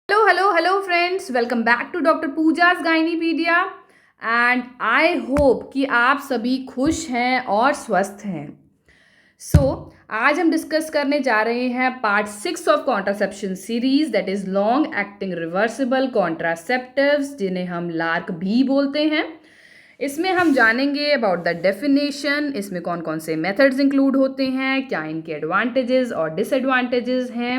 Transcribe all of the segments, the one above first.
Hello, friends. Welcome back to Dr. Pooja's Gynepedia. And I hope कि आप सभी खुश हैं और स्वस्थ हैं. आज हम डिस्कस करने जा रहे हैं part 6 of contraception series, that is long acting reversible contraceptives, जिन्हें हम लार्क भी बोलते हैं. इसमें हम जानेंगे अबाउट द डेफिनेशन, इसमें कौन कौन से मेथड्स इंक्लूड होते हैं, क्या इनके एडवांटेजेस और डिसएडवांटेजेस हैं.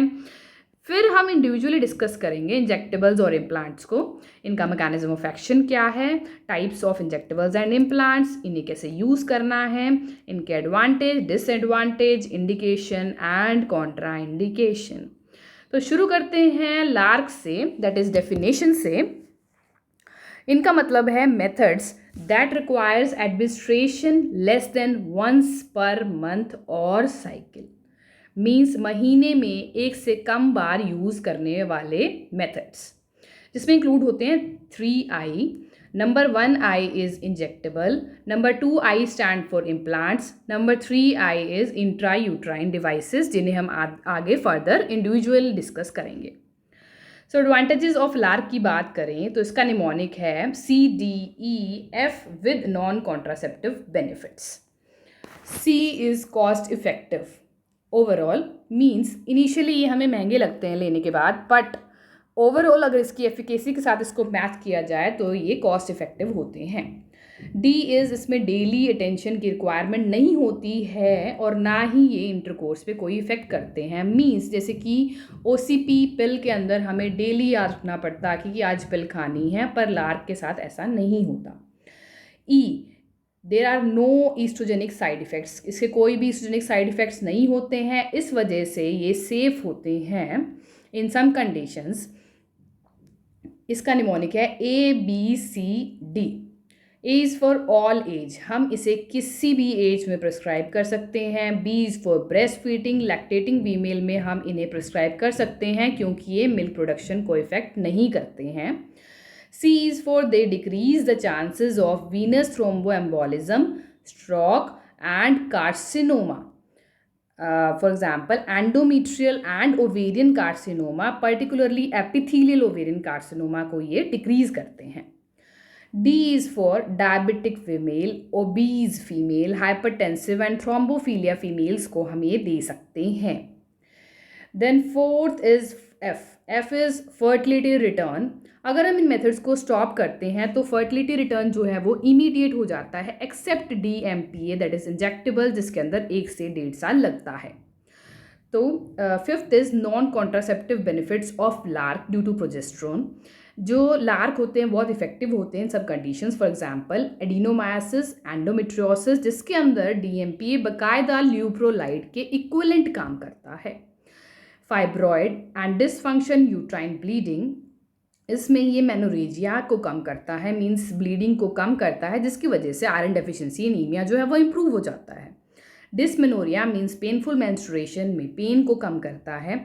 फिर हम इंडिविजुअली डिस्कस करेंगे इंजेक्टेबल्स और इम्प्लांट्स को, इनका मैकेनिज्म ऑफ एक्शन क्या है, types of injectables and implants, इन्हें कैसे यूज़ करना है, इनके advantage, disadvantage, indication and Contra indication. तो शुरू करते हैं लार्क से, दैट इज डेफिनेशन से. इनका मतलब है methods that requires administration less than once per month और साइकिल. मीन्स महीने में एक से कम बार यूज़ करने वाले मेथड्स, जिसमें इंक्लूड होते हैं 3I. Number 1I is injectable, number 2I stand for implants, number 3I is intra uterine devices, जिन्हें हम आगे फर्दर इंडिविजुअल डिस्कस करेंगे. सो एडवांटेजेस ऑफ लार्क की बात करें तो इसका निमोनिक है CDEF with non contraceptive benefits. C is cost effective. Overall means initially ये हमें महंगे लगते हैं लेने के बाद, बट ओवरऑल अगर इसकी एफिकेसी के साथ इसको मैच किया जाए तो ये कॉस्ट इफेक्टिव होते हैं. डी इज़, इसमें डेली अटेंशन की रिक्वायरमेंट नहीं होती है और ना ही ये इंटरकोर्स पे कोई इफेक्ट करते हैं. मीन्स जैसे कि OCP पिल के अंदर हमें डेली याद रखना पड़ता है कि आज पिल खानी है, पर लार्क के साथ ऐसा नहीं होता. ई, there are no estrogenic side effects, इसके कोई भी ईस्ट्रोजेनिक साइड इफ़ेक्ट्स नहीं होते हैं, इस वजह से ये सेफ होते हैं इन सम कंडीशंस. इसका निमोनिक है ABCD. A is for all age, हम इसे किसी भी एज में प्रिस्क्राइब कर सकते हैं. B is for breast feeding, lactating female में हम इन्हें प्रिस्क्राइब कर सकते हैं क्योंकि ये मिल्क प्रोडक्शन को इफेक्ट नहीं करते हैं. C is for they decrease the chances of venous thromboembolism, stroke and carcinoma. For example, endometrial and ovarian carcinoma, particularly epithelial ovarian carcinoma को ये decrease करते हैं. D is for diabetic female, obese female, hypertensive and thrombophilia females को हम ये दे सकते हैं. Then fourth is F. F is fertility return. अगर हम इन मेथड्स को स्टॉप करते हैं तो फर्टिलिटी रिटर्न जो है वो इमीडिएट हो जाता है, except DMPA that is injectable, जिसके अंदर 1 से 1.5 साल लगता है. तो fifth is non contraceptive benefits of LARC due to progesterone. जो लार्क होते हैं बहुत इफेक्टिव होते हैं इन सब conditions. For example adenomyosis, endometriosis, जिसके अंदर DMPA बाकायदा ल्यूप्रोलाइड के इक्विवेलेंट काम करता है. Fibroid and dysfunction uterine bleeding, इसमें ये मेनोरेजिया को कम करता है, मींस ब्लीडिंग को कम करता है, जिसकी वजह से आयरन डेफिशिएंसी एनीमिया जो है वो इम्प्रूव हो जाता है. डिसमेनोरिया मींस पेनफुल मेंस्ट्रुएशन में पेन को कम करता है.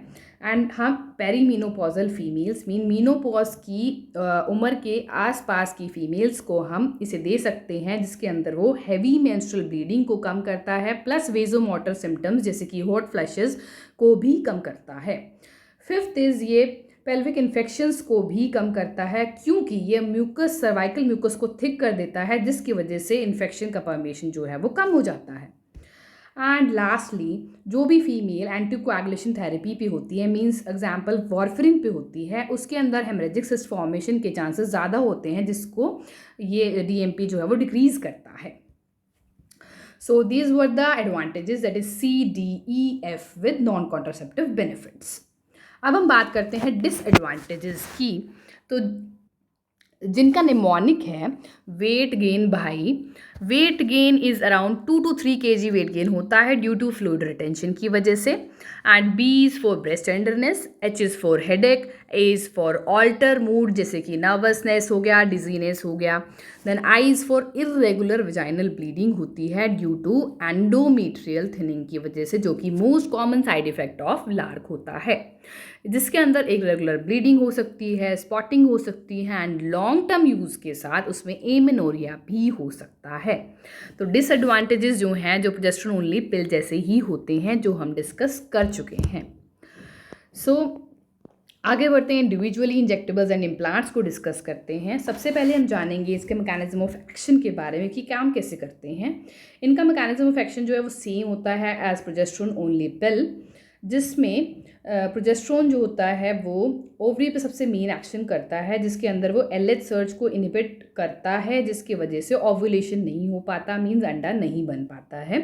एंड हम पेरीमीनोपॉजल फीमेल्स मीन मीनोपॉज की उम्र के आसपास की फीमेल्स को हम इसे दे सकते हैं, जिसके अंदर वो हैवी मेंस्ट्रुअल ब्लीडिंग को कम करता है, प्लस वेजोमोटर सिम्टम्स जैसे कि हॉट फ्लैशेस को भी कम करता है. फिफ्थ इज़ ये पेल्विक इन्फेक्शंस को भी कम करता है, क्योंकि ये म्यूकस, सर्वाइकल म्यूकस को थिक कर देता है, जिसकी वजह से इन्फेक्शन का परमेशन जो है वो कम हो जाता है. एंड लास्टली, जो भी फीमेल एंटीकोएगुलेशन थेरेपी पे होती है, मींस एग्जांपल वॉरफरिन पे होती है, उसके अंदर हेमरेजिक सिस्ट फॉर्मेशन के चांसेस ज़्यादा होते हैं, जिसको ये DMP जो है वो डिक्रीज करता है. So these were the advantages, that is CDEF with non contraceptive benefits. अब हम बात करते हैं डिसएडवांटेजेस की. तो जिनका निमोनिक है वेट गेन भाई, weight gain is around 2 to 3 kg weight gain होता है ड्यू टू फ्लूइड रिटेंशन की वजह से. And B is for breast tenderness, H is for headache, A is for alter mood जैसे कि नर्वसनेस हो गया, डिजीनेस हो गया. Then I is for irregular vaginal bleeding होती है ड्यू टू एंडोमेट्रियल थिनिंग की वजह से, जो कि most common side effect of lark होता है, जिसके अंदर एक रेगुलर ब्लीडिंग हो सकती है, स्पॉटिंग हो सकती है, एंड लॉन्ग टर्म यूज़ के साथ उसमें एमेनोरिया भी हो सकता है. तो डिसएडवांटेजेस जो हैं जो प्रोजेस्टेरोन ओनली पिल जैसे ही होते हैं, जो हम डिस्कस कर चुके हैं. सो आगे बढ़ते हैं, इंडिविजुअली इंजेक्टेबल्स एंड इम्प्लांट्स को डिस्कस करते हैं। सबसे पहले हम जानेंगे इसके मैकेनिज्म ऑफ एक्शन के बारे में कि काम कैसे करते हैं। इनका मैकेनिज्म ऑफ एक्शन जो है वो सेम होता है एज प्रोजेस्टेरोन ओनली पिल, जिसमें प्रोजेस्टेरोन जो होता है वो ओवरी पे सबसे मेन एक्शन करता है, जिसके अंदर वो LH सर्ज को इनहिबिट करता है, जिसकी वजह से ओव्यूलेशन नहीं हो पाता, मीन्स अंडा नहीं बन पाता है।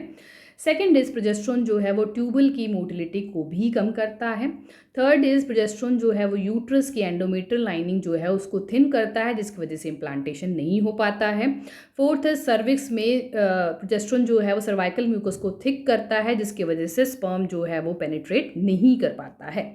सेकेंड इज प्रोजेस्टेरोन जो है वो ट्यूबल की मोटिलिटी को भी कम करता है। थर्ड इज प्रोजेस्टेरोन जो है वो यूट्रस की एंडोमेट्रियल लाइनिंग जो है उसको थिन करता है, जिसकी वजह से इम्प्लांटेशन नहीं हो पाता है। फोर्थ इज सर्विक्स में प्रोजेस्टेरोन जो है वो सर्वाइकल म्यूकस को थिक करता है, जिसकी वजह से स्पर्म जो है वो पेनिट्रेट नहीं कर पाता है।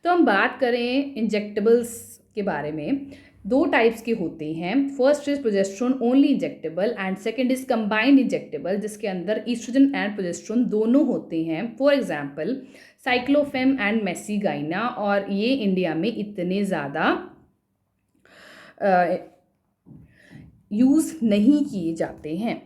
तो हम बात करें इंजेक्टेबल्स के बारे में, दो टाइप्स के होते हैं। First is progesterone only injectable and second is combined injectable, जिसके अंदर ईस्ट्रोजन एंड प्रोजेस्टेरोन दोनों होते हैं। फॉर एग्जांपल साइक्लोफेम एंड मेसीगाइना, और ये इंडिया में इतने ज़्यादा यूज़ नहीं किए जाते हैं।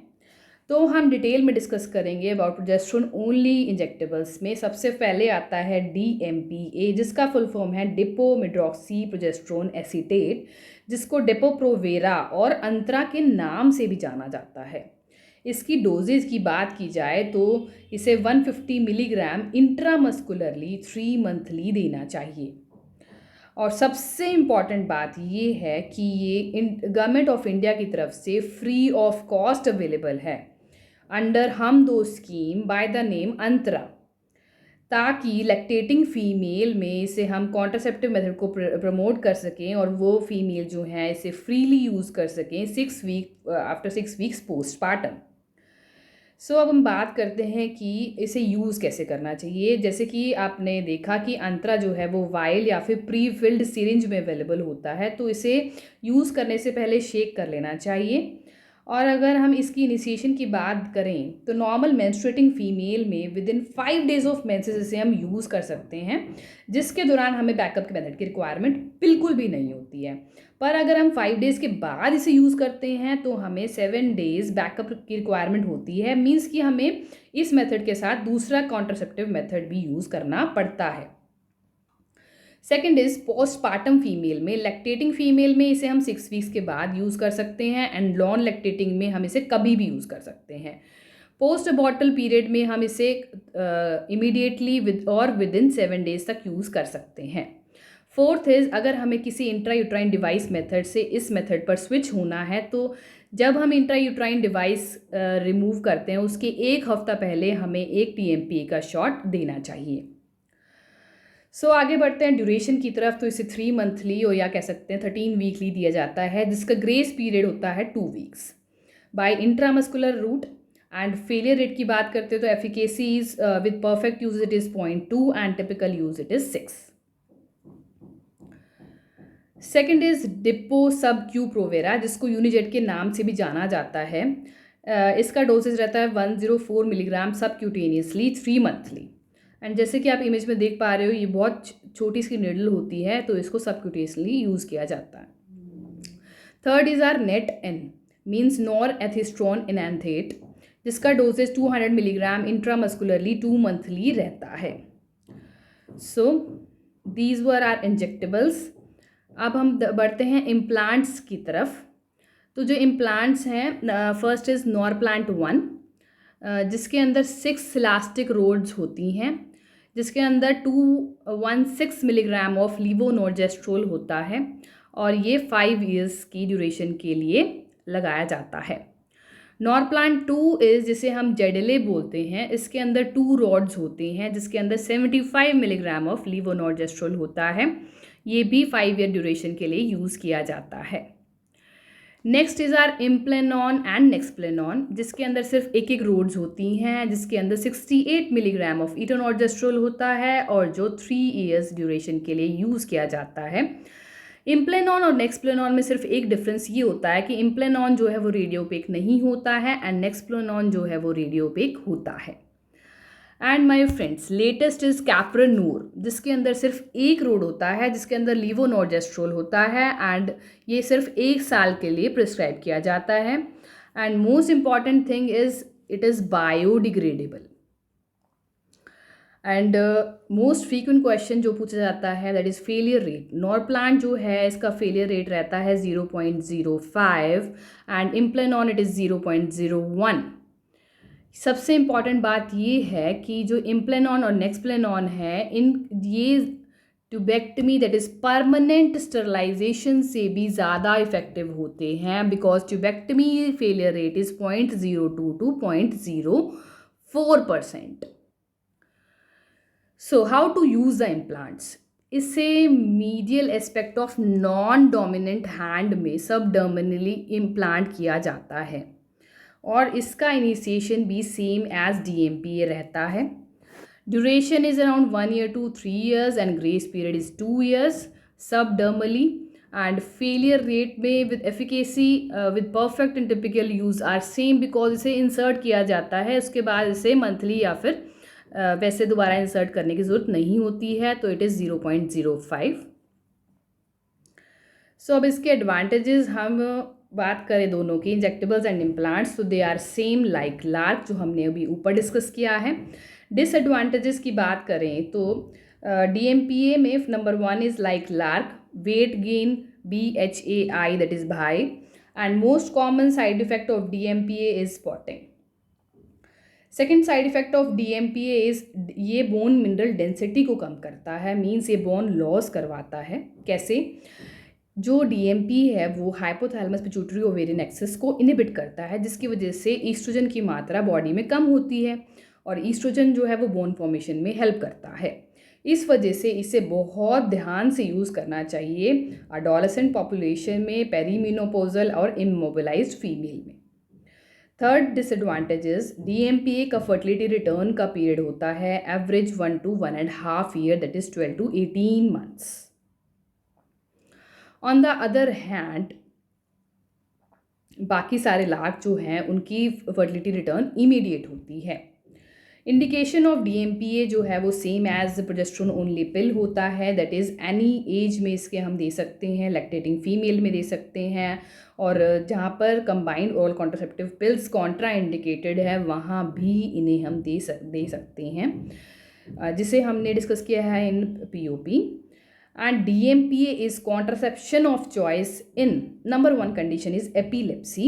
तो हम डिटेल में डिस्कस करेंगे अबाउट प्रोजेस्टेरोन ओनली इंजेक्टेबल्स में। सबसे पहले आता है DMPA, जिसका फुल फॉर्म है डिपो मेड्रॉक्सी प्रोजेस्टेरोन एसीटेट, जिसको डेपोप्रोवेरा और अंतरा के नाम से भी जाना जाता है। इसकी डोजेज की बात की जाए तो इसे 150 मिलीग्राम इंट्रामस्कुलरली 3 मंथली देना चाहिए। और सबसे इम्पॉर्टेंट बात ये है कि ये गवर्नमेंट ऑफ इंडिया की तरफ से फ्री ऑफ कॉस्ट अवेलेबल है अंडर हम दो स्कीम बाय द नेम अंतरा, ताकि लैक्टेटिंग फीमेल में इसे हम कॉन्ट्रासेप्टिव मेथड को प्रमोट कर सकें और वो फीमेल जो है इसे फ्रीली यूज़ कर सकें आफ्टर 6 वीक्स पोस्टपार्टम। सो अब हम बात करते हैं कि इसे यूज़ कैसे करना चाहिए। जैसे कि आपने देखा कि अंतरा जो है वो वाइल या फिर प्री फिल्ड सिरिंज में अवेलेबल होता है, तो इसे यूज़ करने से पहले शेक कर लेना चाहिए। और अगर हम इसकी इनिशिएशन की बात करें तो नॉर्मल मेंस्ट्रुएटिंग फीमेल में with in 5 days of menses इसे हम यूज़ कर सकते हैं, जिसके दौरान हमें बैकअप के मेथड की रिक्वायरमेंट बिल्कुल भी नहीं होती है। पर अगर हम 5 डेज़ के बाद इसे यूज़ करते हैं तो हमें 7 डेज़ बैकअप की रिक्वायरमेंट होती है, मीन्स कि हमें इस मेथड के साथ दूसरा कॉन्ट्रासेप्टिव मेथड भी यूज़ करना पड़ता है। सेकेंड इज पोस्टपार्टम फीमेल में, लैक्टेटिंग फीमेल में इसे हम 6 वीक्स के बाद यूज़ कर सकते हैं एंड नॉन लैक्टेटिंग में हम इसे कभी भी यूज़ कर सकते हैं। पोस्ट अबॉर्टल पीरियड में हम इसे इमीडिएटली विद इन 7 डेज तक यूज़ कर सकते हैं। फोर्थ इज अगर हमें किसी इंट्रायूट्राइन डिवाइस मेथड से इस मेथड पर स्विच होना है, तो जब हम इंट्रायूट्राइन डिवाइस रिमूव करते हैं उसके 1 हफ्ता पहले हमें एक TMPA का शॉट देना चाहिए। सो आगे बढ़ते हैं ड्यूरेशन की तरफ। तो इसे 3 मंथली और या कह सकते हैं 13 वीकली दिया जाता है, जिसका ग्रेस पीरियड होता है 2 weeks by intramuscular route. And failure rate की बात करते हैं तो efficacy is with perfect use it is 0.2 and typical use it is 6। Second is depot sub Q Provera, जिसको यूनिजेट के नाम से भी जाना जाता है। इसका डोसेज रहता है 104 मिलीग्राम सब क्यूटेनियसली 3 मंथली। एंड जैसे कि आप इमेज में देख पा रहे हो ये बहुत छोटी सी निडल होती है, तो इसको सबक्यूटेनियसली यूज़ किया जाता है। Third is are NET EN means norethisterone enanthate, जिसका डोसेज 200 मिलीग्राम इंट्रामस्कुलरली 2 मंथली रहता है। So these were are injectables. अब हम बढ़ते हैं इम्प्लांट्स की तरफ। तो जो इम्प्लांट्स हैं, फर्स्ट इज़ नॉरप्लांट 1, जिसके अंदर 6 इलास्टिक रोड्स होती हैं, जिसके अंदर 216 मिलीग्राम ऑफ लीवोनॉर्जेस्ट्रोल होता है और ये 5 ईयर्स की ड्यूरेशन के लिए लगाया जाता है। नॉरप्लांट 2 इज़ जिसे हम जेडेले बोलते हैं, इसके अंदर 2 रॉड्स होते हैं, जिसके अंदर 75 मिलीग्राम ऑफ लीवोनॉर्जेस्ट्रोल होता है। ये भी 5 ईयर ड्यूरेशन के लिए यूज़ किया जाता है। Next is are Implanon and Nexplanon, जिसके अंदर सिर्फ एक रोड्स होती हैं, जिसके अंदर 68 मिलीग्राम ऑफ इटोनॉर्जेस्ट्रोल होता है और जो 3 ईयर्स ड्यूरेशन के लिए यूज़ किया जाता है। इम्प्लेनॉन और नेक्सप्लेनॉन में सिर्फ एक डिफरेंस ये होता है कि इम्प्लेनॉन जो है वो रेडियोपेक नहीं होता है एंड नेक्सप्लेनॉन जो है वो रेडियोपेक होता है। And my friends, latest is Capronor, जिसके अंदर सिर्फ एक रोड होता है, जिसके अंदर लीवोनॉर्जेस्ट्रोल होता है एंड ये सिर्फ 1 साल के लिए प्रिस्क्राइब किया जाता है। And most important thing is it is biodegradable. And most frequent question जो पूछा जाता है दैट इज़ फेलियर रेट। नॉरप्लान जो है इसका फेलियर रेट रहता है 0.05 एंड इम्प्लेनॉन इट इज़ 0.01। सबसे इम्पॉर्टेंट बात ये है कि जो इम्प्लेनॉन और नेक्सप्लेनॉन है इन ये tubectomy that is permanent sterilisation से भी ज़्यादा इफेक्टिव होते हैं because tubectomy failure rate is 0.02 to 0.04%। So how to use the implants. इसे medial aspect of non dominant hand में सबडर्मिनली इम्प्लांट किया जाता है और इसका इनिशिएशन भी सेम एज DMPA रहता है। Duration is around 1 year to 3 years and grace period is 2 years subdermally. And failure rate में with efficacy with perfect and typical use are same because इसे इंसर्ट किया जाता है, उसके बाद इसे मंथली या फिर वैसे दोबारा इंसर्ट करने की ज़रूरत नहीं होती है, तो इट इज़ 0.05। सो अब इसके एडवांटेजेस हम बात करें दोनों की, इंजेक्टेबल्स एंड इम्प्लांट्स, तो they are same like LARC जो हमने अभी ऊपर डिस्कस किया है। डिसएडवांटेजेस की बात करें तो DMPA में number 1 is like lark, weight gain BHAI that is भाई, and most common side effect of DMPA is spotting. Second side effect of DMPA is ये बोन मिनरल डेंसिटी को कम करता है, मीन्स ये बोन लॉस करवाता है। कैसे? जो DMP है वो हाइपोथैलेमस पिट्यूटरी ओवेरियन एक्सिस को इनहिबिट करता है जिसकी वजह से ईस्ट्रोजन की मात्रा बॉडी में कम होती है और ईस्ट्रोजन जो है वो बोन फॉर्मेशन में हेल्प करता है। इस वजह से इसे बहुत ध्यान से यूज़ करना चाहिए अडोलेसेंट पॉपुलेशन में, पेरीमेनोपॉजल और इमोबिलाइज्ड फीमेल में। थर्ड डिसएडवांटेजेस, DMPA का फर्टिलिटी रिटर्न का पीरियड होता है average 1 to 1.5 year that is 12 to 18 months। On the other hand बाकी सारे लार्क जो हैं उनकी फर्टिलिटी रिटर्न इमीडिएट होती है। इंडिकेशन ऑफ DMPA जो है वो सेम एज प्रोजेस्टेरोन ओनली पिल होता है, दैट इज़ एनी एज में इसके हम दे सकते हैं, लैक्टेटिंग फीमेल में दे सकते हैं, और जहाँ पर combined oral contraceptive pills Contra indicated है वहाँ भी इन्हें हम दे सकते हैं, जिसे हमने डिस्कस किया है इन POP। and DMPA is contraception of choice in number 1 condition is epilepsy।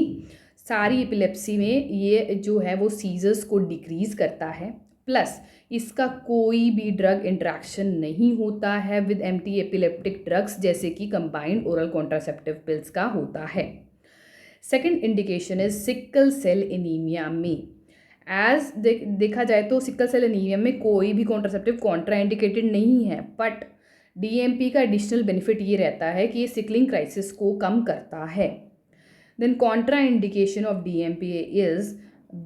सारी एपिलेप्सी में ये जो है वो सीजर्स को डिक्रीज़ करता है, प्लस इसका कोई भी ड्रग इंट्रैक्शन नहीं होता है विद एंटी एपिलेप्टिक ड्रग्स जैसे कि कंबाइंड ओरल कॉन्ट्रासेप्टिव पिल्स का होता है। Second indication is sickle cell anaemia में। एज देखा जाए तो सिकल सेल एनीमिया में कोई भी कॉन्ट्रासेप्टिव कॉन्ट्रा इंडिकेटेड नहीं है, बट DMP का एडिशनल बेनिफिट ये रहता है कि ये सिकलिंग क्राइसिस को कम करता है। देन कॉन्ट्रा इंडिकेशन of DMPA is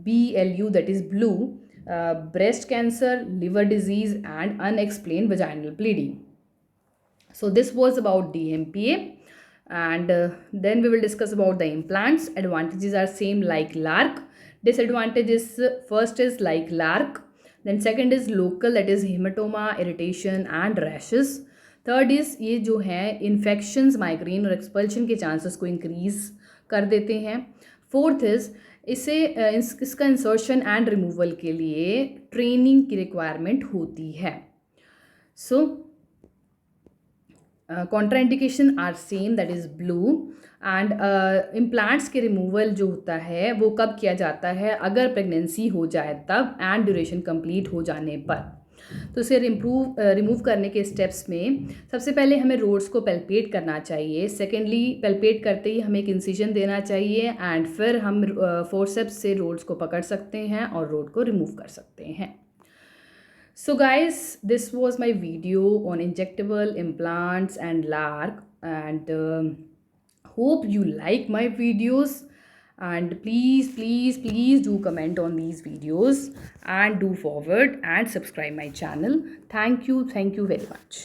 BLU that is blue, breast cancer, liver disease and unexplained vaginal bleeding. So this was about DMPA and then we will discuss about the implants. Advantages are same like LARC. Disadvantages, first is like LARC, then second is local that is hematoma, irritation and rashes. Third is ये जो है infections, migraine और expulsion के chances को increase कर देते हैं। Fourth is इसका इंसर्शन एंड रिमूवल के लिए ट्रेनिंग की रिक्वायरमेंट होती है। So contraindication are same that is blue and implants के रिमूवल जो होता है वो कब किया जाता है, अगर प्रेगनेंसी हो जाए तब एंड ड्यूरेशन कंप्लीट हो जाने पर। तो इसे रिमूव करने के स्टेप्स में सबसे पहले हमें रोड्स को पेल्पेट करना चाहिए, सेकेंडली पेल्पेट करते ही हमें एक इंसिजन देना चाहिए एंड फिर हम फोर्सेप्स से रोड्स को पकड़ सकते हैं और रोड को रिमूव कर सकते हैं। So guys, this was my video on injectable implants and LARC, and hope you like my videos, and please do comment on these videos and do forward and subscribe my channel. Thank you very much.